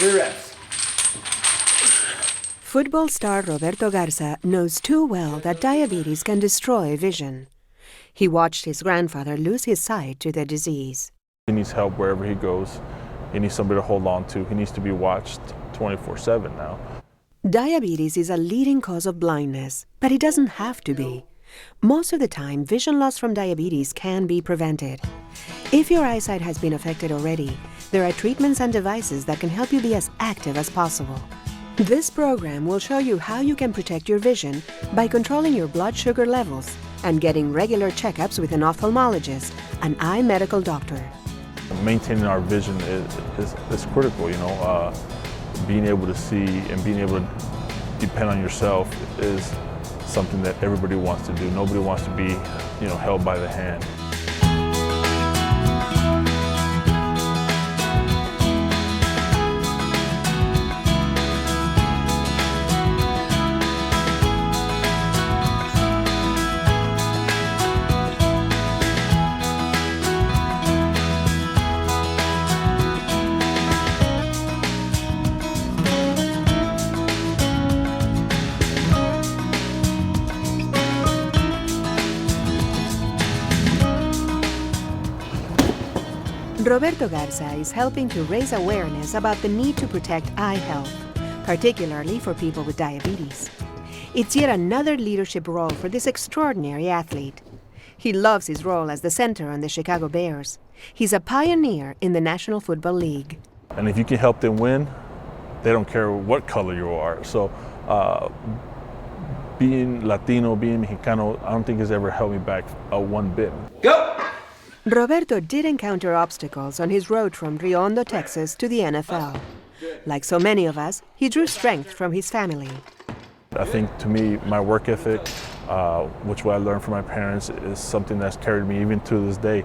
3 reps. Football star Roberto Garza knows too well that diabetes can destroy vision. He watched his grandfather lose his sight to the disease. He needs help wherever he goes. He needs somebody to hold on to. He needs to be watched 24/7 now. Diabetes is a leading cause of blindness, but it doesn't have to be. Most of the time, vision loss from diabetes can be prevented. If your eyesight has been affected already, there are treatments and devices that can help you be as active as possible. This program will show you how you can protect your vision by controlling your blood sugar levels and getting regular checkups with an ophthalmologist, an eye medical doctor. Maintaining our vision is critical, you know. Being able to see and being able to depend on yourself is something that everybody wants to do. Nobody wants to be, you know, held by the hand. Roberto Garza is helping to raise awareness about the need to protect eye health, particularly for people with diabetes. It's yet another leadership role for this extraordinary athlete. He loves his role as the center on the Chicago Bears. He's a pioneer in the National Football League. And if you can help them win, they don't care what color you are. So being Latino, being Mexicano, I don't think has ever held me back one bit. Go! Roberto did encounter obstacles on his road from Rio Hondo, Texas to the NFL. Like so many of us, he drew strength from his family. I think to me, my work ethic, which what I learned from my parents, is something that's carried me even to this day.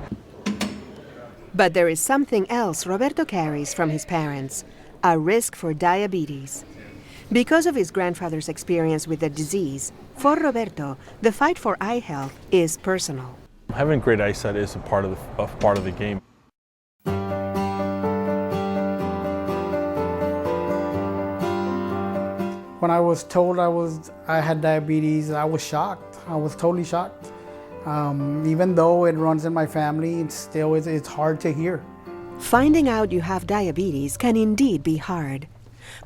But there is something else Roberto carries from his parents, a risk for diabetes. Because of his grandfather's experience with the disease, for Roberto, the fight for eye health is personal. Having great eyesight is a part of the game. When I was told I had diabetes, I was shocked. I was totally shocked. Even though it runs in my family, it's hard to hear. Finding out you have diabetes can indeed be hard.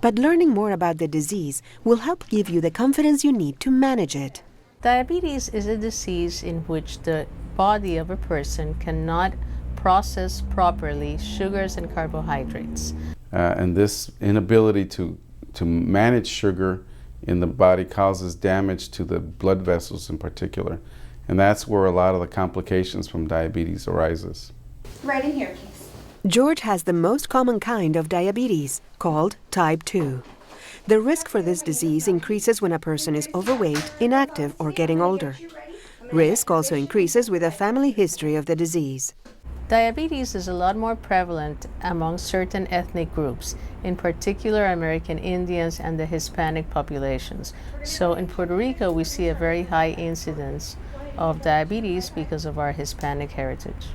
But learning more about the disease will help give you the confidence you need to manage it. Diabetes is a disease in which the body of a person cannot process properly sugars and carbohydrates. And this inability to manage sugar in the body causes damage to the blood vessels in particular. And that's where a lot of the complications from diabetes arises. Right in here, please. George has the most common kind of diabetes, called type 2. The risk for this disease increases when a person is overweight, inactive, or getting older. Risk also increases with a family history of the disease. Diabetes is a lot more prevalent among certain ethnic groups, in particular American Indians and the Hispanic populations. So in Puerto Rico, we see a very high incidence of diabetes because of our Hispanic heritage.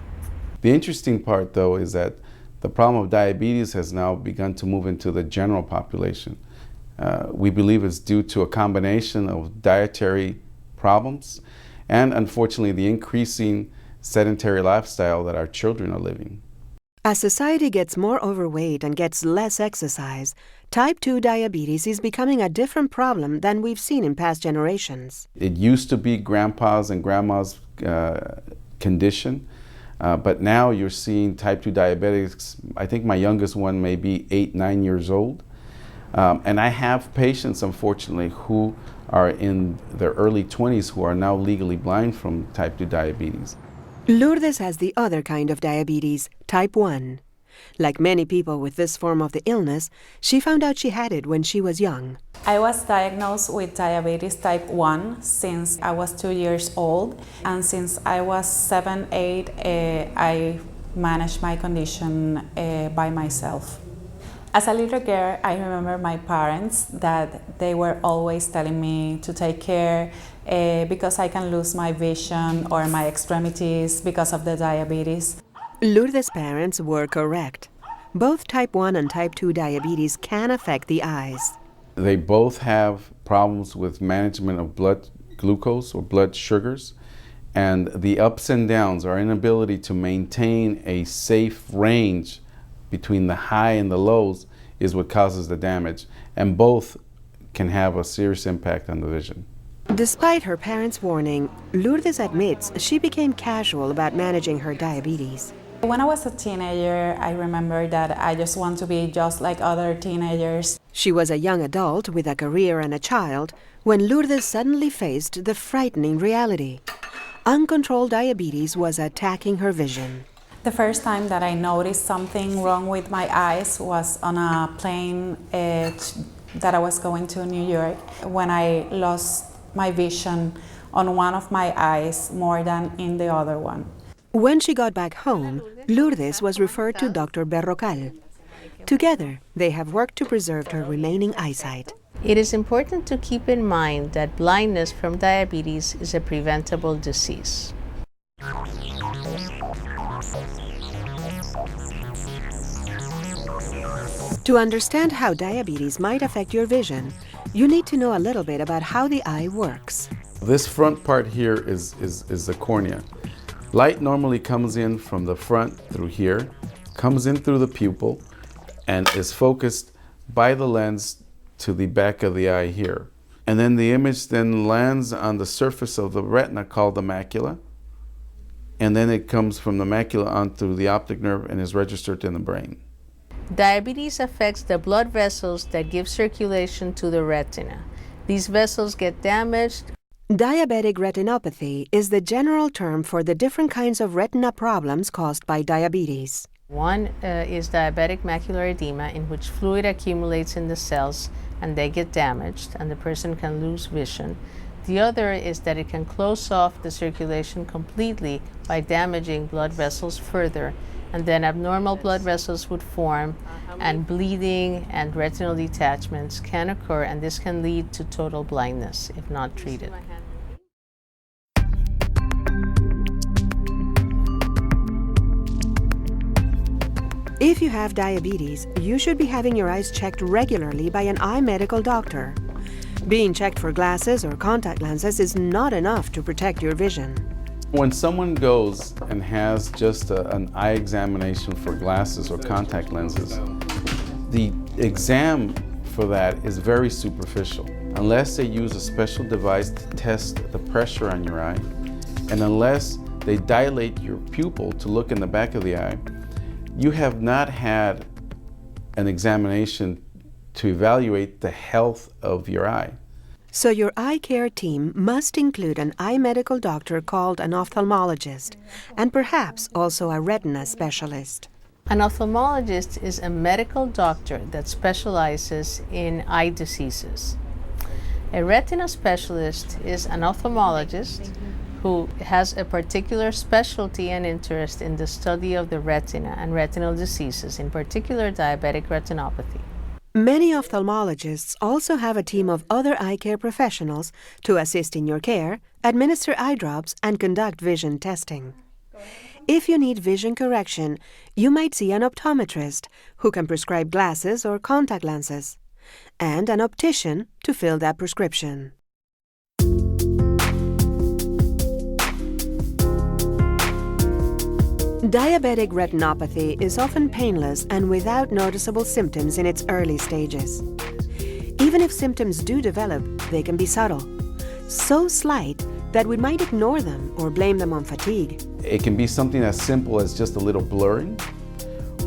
The interesting part, though, is that the problem of diabetes has now begun to move into the general population. We believe it's due to a combination of dietary problems and, unfortunately, the increasing sedentary lifestyle that our children are living. As society gets more overweight and gets less exercise, type 2 diabetes is becoming a different problem than we've seen in past generations. It used to be grandpa's and grandma's condition, but now you're seeing type 2 diabetics. I think my youngest one may be 8, 9 years old. And I have patients, unfortunately, who are in their early 20s who are now legally blind from type 2 diabetes. Lourdes has the other kind of diabetes, type 1. Like many people with this form of the illness, she found out she had it when she was young. I was diagnosed with diabetes type 1 since I was 2 years old, and since I was 7, 8, I managed my condition by myself. As a little girl, I remember my parents that they were always telling me to take care because I can lose my vision or my extremities because of the diabetes. Lourdes' parents were correct. Both type 1 and type 2 diabetes can affect the eyes. They both have problems with management of blood glucose or blood sugars, and the ups and downs, our inability to maintain a safe range between the high and the lows, is what causes the damage, and both can have a serious impact on the vision. Despite her parents' warning, Lourdes admits she became casual about managing her diabetes. When I was a teenager, I remember that I just want to be just like other teenagers. She was a young adult with a career and a child when Lourdes suddenly faced the frightening reality. Uncontrolled diabetes was attacking her vision. The first time that I noticed something wrong with my eyes was on a plane that I was going to New York, when I lost my vision on one of my eyes more than in the other one. When she got back home, Lourdes was referred to Dr. Berrocal. Together, they have worked to preserve her remaining eyesight. It is important to keep in mind that blindness from diabetes is a preventable disease. To understand how diabetes might affect your vision, you need to know a little bit about how the eye works. This front part here is the cornea. Light normally comes in from the front through here, comes in through the pupil, and is focused by the lens to the back of the eye here. And then the image then lands on the surface of the retina called the macula, and then it comes from the macula onto the optic nerve and is registered in the brain. Diabetes affects the blood vessels that give circulation to the retina. These vessels get damaged. Diabetic retinopathy is the general term for the different kinds of retina problems caused by diabetes. One is diabetic macular edema, in which fluid accumulates in the cells and they get damaged and the person can lose vision. The other is that it can close off the circulation completely by damaging blood vessels further, and then abnormal blood vessels would form and bleeding and retinal detachments can occur, and this can lead to total blindness if not treated. If you have diabetes, you should be having your eyes checked regularly by an eye medical doctor. Being checked for glasses or contact lenses is not enough to protect your vision. When someone goes and has just an eye examination for glasses or contact lenses, the exam for that is very superficial. Unless they use a special device to test the pressure on your eye, and unless they dilate your pupil to look in the back of the eye, you have not had an examination to evaluate the health of your eye. So your eye care team must include an eye medical doctor called an ophthalmologist, and perhaps also a retina specialist. An ophthalmologist is a medical doctor that specializes in eye diseases. A retina specialist is an ophthalmologist who has a particular specialty and interest in the study of the retina and retinal diseases, in particular diabetic retinopathy. Many ophthalmologists also have a team of other eye care professionals to assist in your care, administer eye drops, and conduct vision testing. If you need vision correction, you might see an optometrist who can prescribe glasses or contact lenses, and an optician to fill that prescription. Diabetic retinopathy is often painless and without noticeable symptoms in its early stages. Even if symptoms do develop, they can be subtle, so slight that we might ignore them or blame them on fatigue. It can be something as simple as just a little blurring,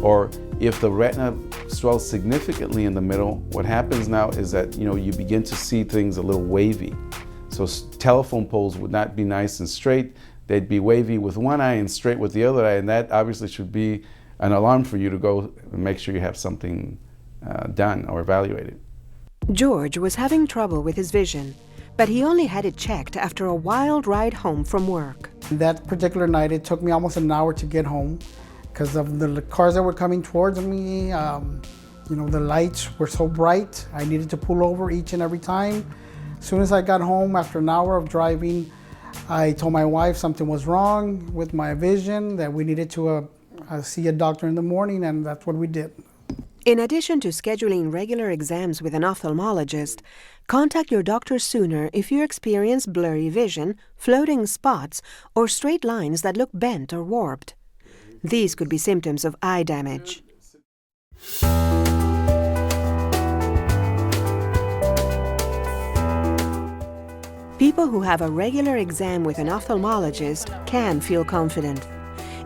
or if the retina swells significantly in the middle, what happens now is that you begin to see things a little wavy. So telephone poles would not be nice and straight. They'd be wavy with one eye and straight with the other eye, and that obviously should be an alarm for you to go and make sure you have something done or evaluated. George was having trouble with his vision, but he only had it checked after a wild ride home from work. That particular night, it took me almost an hour to get home because of the cars that were coming towards me. The lights were so bright, I needed to pull over each and every time. As soon as I got home, after an hour of driving, I told my wife something was wrong with my vision, that we needed to see a doctor in the morning, and that's what we did. In addition to scheduling regular exams with an ophthalmologist, contact your doctor sooner if you experience blurry vision, floating spots, or straight lines that look bent or warped. These could be symptoms of eye damage. People who have a regular exam with an ophthalmologist can feel confident.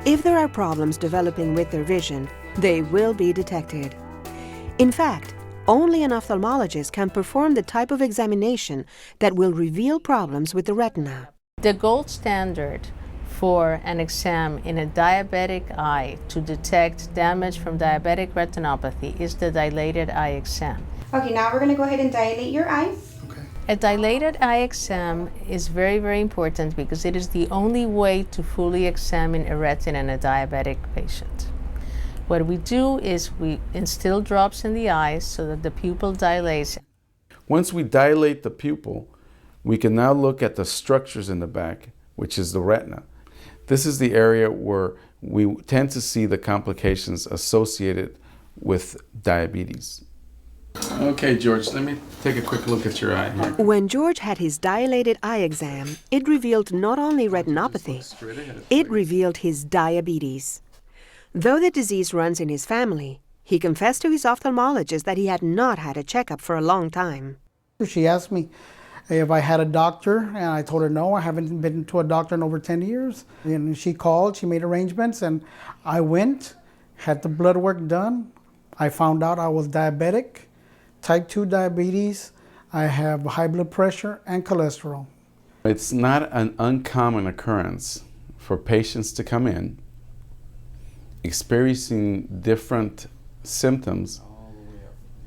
If there are problems developing with their vision, they will be detected. In fact, only an ophthalmologist can perform the type of examination that will reveal problems with the retina. The gold standard for an exam in a diabetic eye to detect damage from diabetic retinopathy is the dilated eye exam. Okay, now we're going to go ahead and dilate your eye. A dilated eye exam is very, very important because it is the only way to fully examine a retina in a diabetic patient. What we do is we instill drops in the eyes so that the pupil dilates. Once we dilate the pupil, we can now look at the structures in the back, which is the retina. This is the area where we tend to see the complications associated with diabetes. Okay, George, let me take a quick look at your eye here. When George had his dilated eye exam, it revealed not only retinopathy, it revealed his diabetes. Though the disease runs in his family, he confessed to his ophthalmologist that he had not had a checkup for a long time. She asked me if I had a doctor, and I told her no, I haven't been to a doctor in over 10 years. And she called, she made arrangements, and I went, had the blood work done. I found out I was diabetic, type 2 diabetes. I have high blood pressure and cholesterol. It's not an uncommon occurrence for patients to come in experiencing different symptoms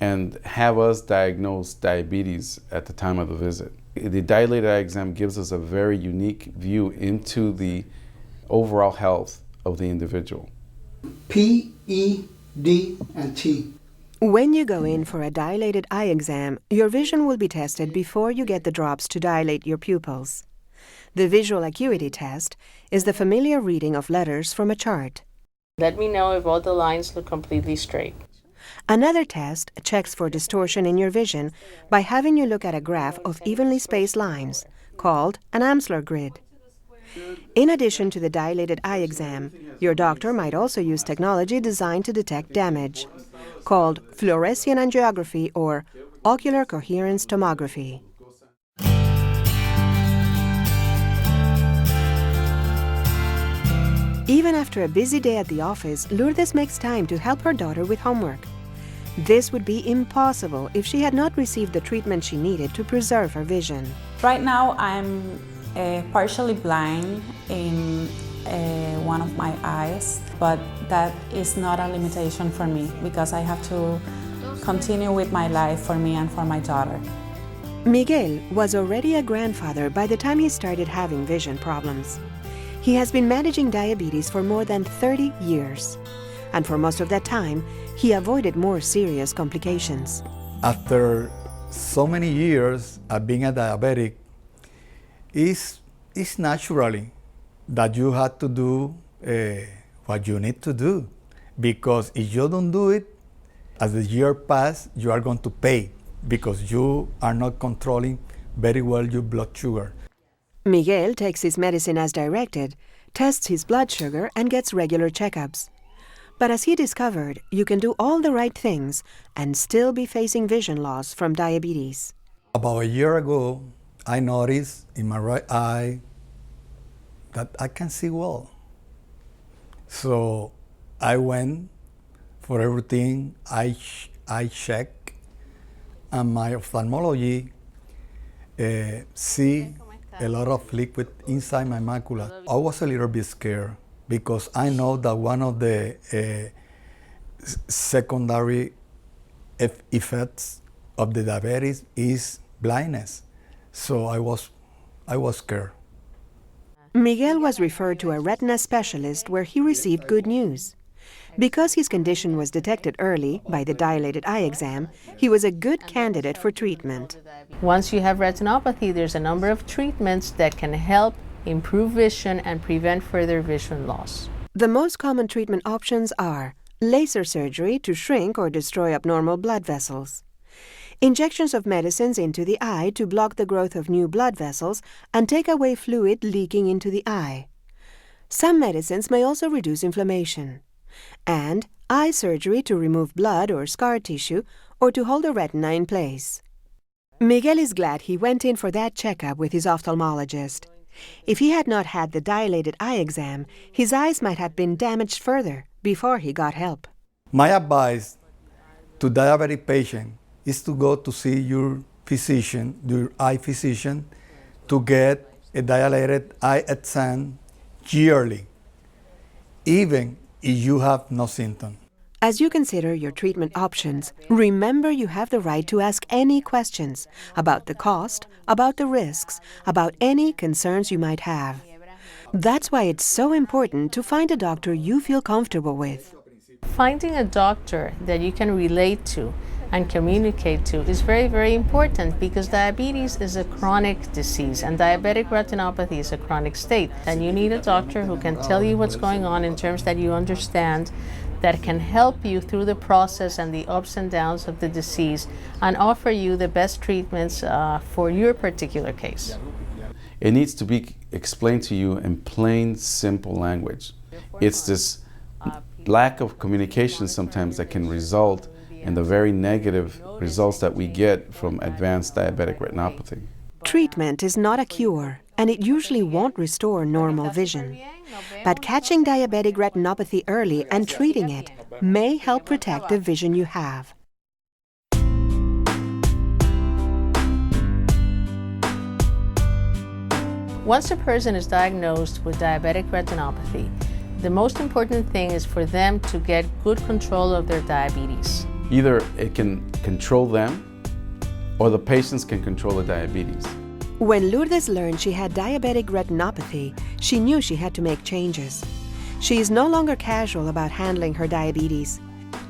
and have us diagnose diabetes at the time of the visit. The dilated eye exam gives us a very unique view into the overall health of the individual. P, E, D, and T. When you go in for a dilated eye exam, your vision will be tested before you get the drops to dilate your pupils. The visual acuity test is the familiar reading of letters from a chart. Let me know if all the lines look completely straight. Another test checks for distortion in your vision by having you look at a graph of evenly spaced lines, called an Amsler grid. In addition to the dilated eye exam, your doctor might also use technology designed to detect damage, called fluorescein angiography or ocular coherence tomography. Even after a busy day at the office, Lourdes makes time to help her daughter with homework. This would be impossible if she had not received the treatment she needed to preserve her vision. Right now, I'm partially blind in one of my eyes, but that is not a limitation for me because I have to continue with my life for me and for my daughter. Miguel was already a grandfather by the time he started having vision problems. He has been managing diabetes for more than 30 years, and for most of that time, he avoided more serious complications. After so many years of being a diabetic, it's naturally that you have to do what you need to do, because if you don't do it, as the year passes, you are going to pay because you are not controlling very well your blood sugar. Miguel takes his medicine as directed, tests his blood sugar, and gets regular checkups. But as he discovered, you can do all the right things and still be facing vision loss from diabetes. About a year ago, I noticed in my right eye that I can see well. So I went for everything. I checked, and my ophthalmology see a lot of liquid inside my macula. I was a little bit scared because I know that one of the secondary effects of the diabetes is blindness. So I was scared. Miguel was referred to a retina specialist where he received good news. Because his condition was detected early by the dilated eye exam, he was a good candidate for treatment. Once you have retinopathy, there's a number of treatments that can help improve vision and prevent further vision loss. The most common treatment options are laser surgery to shrink or destroy abnormal blood vessels, injections of medicines into the eye to block the growth of new blood vessels and take away fluid leaking into the eye. Some medicines may also reduce inflammation, and eye surgery to remove blood or scar tissue or to hold the retina in place. Miguel is glad he went in for that checkup with his ophthalmologist. If he had not had the dilated eye exam, his eyes might have been damaged further before he got help. My advice to diabetic patients is to go to see your physician, your eye physician, to get a dilated eye exam yearly, even if you have no symptom. As you consider your treatment options, remember you have the right to ask any questions about the cost, about the risks, about any concerns you might have. That's why it's so important to find a doctor you feel comfortable with. Finding a doctor that you can relate to and communicate to is very, very important, because diabetes is a chronic disease and diabetic retinopathy is a chronic state. And you need a doctor who can tell you what's going on in terms that you understand, that can help you through the process and the ups and downs of the disease and offer you the best treatments for your particular case. It needs to be explained to you in plain, simple language. It's this lack of communication sometimes that can result in the very negative results that we get from advanced diabetic retinopathy. Treatment is not a cure, and it usually won't restore normal vision. But catching diabetic retinopathy early and treating it may help protect the vision you have. Once a person is diagnosed with diabetic retinopathy, the most important thing is for them to get good control of their diabetes. Either it can control them or the patients can control the diabetes. When Lourdes learned she had diabetic retinopathy, she knew she had to make changes. She is no longer casual about handling her diabetes.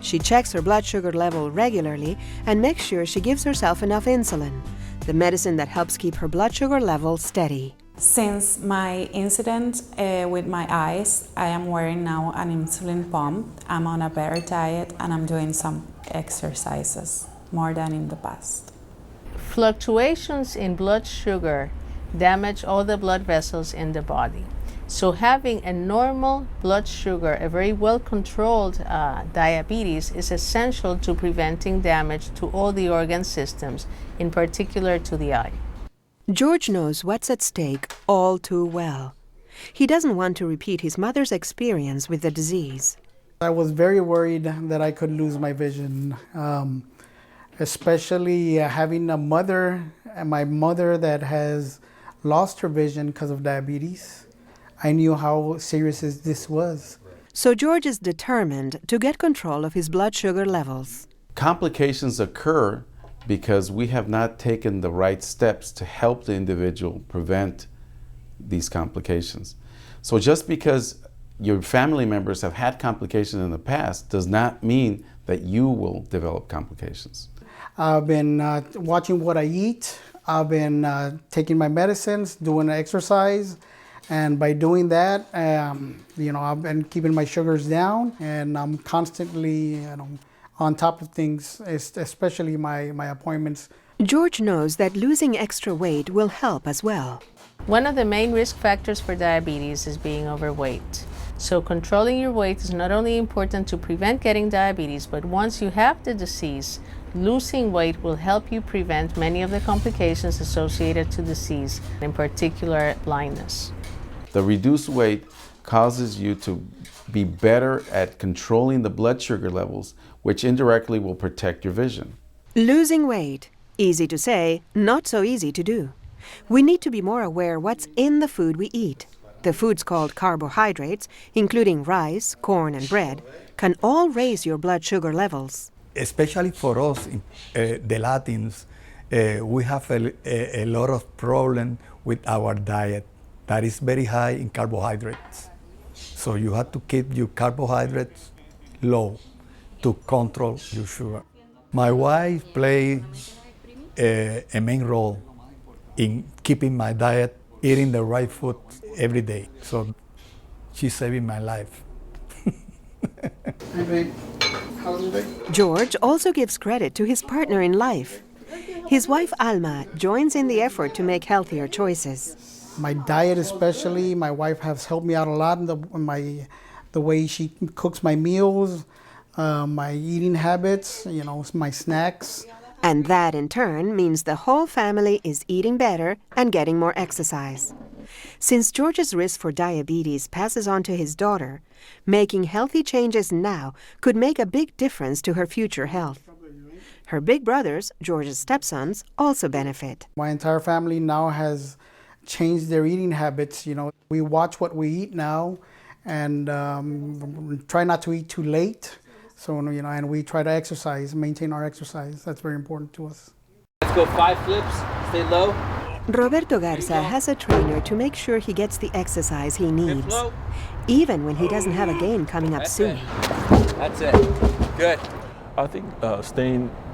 She checks her blood sugar level regularly and makes sure she gives herself enough insulin, the medicine that helps keep her blood sugar level steady. Since my incident with my eyes, I am wearing now an insulin pump. I'm on a better diet and I'm doing some exercises, more than in the past. Fluctuations in blood sugar damage all the blood vessels in the body. So having a normal blood sugar, a very well-controlled diabetes, is essential to preventing damage to all the organ systems, in particular to the eye. George knows what's at stake all too well. He doesn't want to repeat his mother's experience with the disease. I was very worried that I could lose my vision, especially having a mother, my mother that has lost her vision because of diabetes. I knew how serious this was. So George is determined to get control of his blood sugar levels. Complications occur because we have not taken the right steps to help the individual prevent these complications. So just because your family members have had complications in the past does not mean that you will develop complications. I've been watching what I eat. I've been taking my medicines, doing exercise, and by doing that, I've been keeping my sugars down, and I'm constantly, on top of things, especially my appointments. George knows that losing extra weight will help as well. One of the main risk factors for diabetes is being overweight. So controlling your weight is not only important to prevent getting diabetes, but once you have the disease, losing weight will help you prevent many of the complications associated to disease, in particular blindness. The reduced weight causes you to be better at controlling the blood sugar levels, which indirectly will protect your vision. Losing weight, easy to say, not so easy to do. We need to be more aware what's in the food we eat. The foods called carbohydrates, including rice, corn, and bread, can all raise your blood sugar levels. Especially for us, the Latins, we have a lot of problem with our diet that is very high in carbohydrates. So you have to keep your carbohydrates low to control your sugar. My wife played a main role in keeping my diet, eating the right food every day. So she's saving my life. Hey, babe. How's your day? George also gives credit to his partner in life. His wife Alma joins in the effort to make healthier choices. My diet especially, my wife has helped me out a lot in the way she cooks my meals, my eating habits, my snacks. And that in turn means the whole family is eating better and getting more exercise. Since George's risk for diabetes passes on to his daughter, making healthy changes now could make a big difference to her future health. Her big brothers, George's stepsons, also benefit. My entire family now has changed their eating habits. We watch what we eat now and try not to eat too late. So, and we try to exercise, maintain our exercise. That's very important to us. Let's go 5 flips, stay low. Roberto Garza has a trainer to make sure he gets the exercise he needs, even when he doesn't have a game coming up soon. That's it. Good. I think staying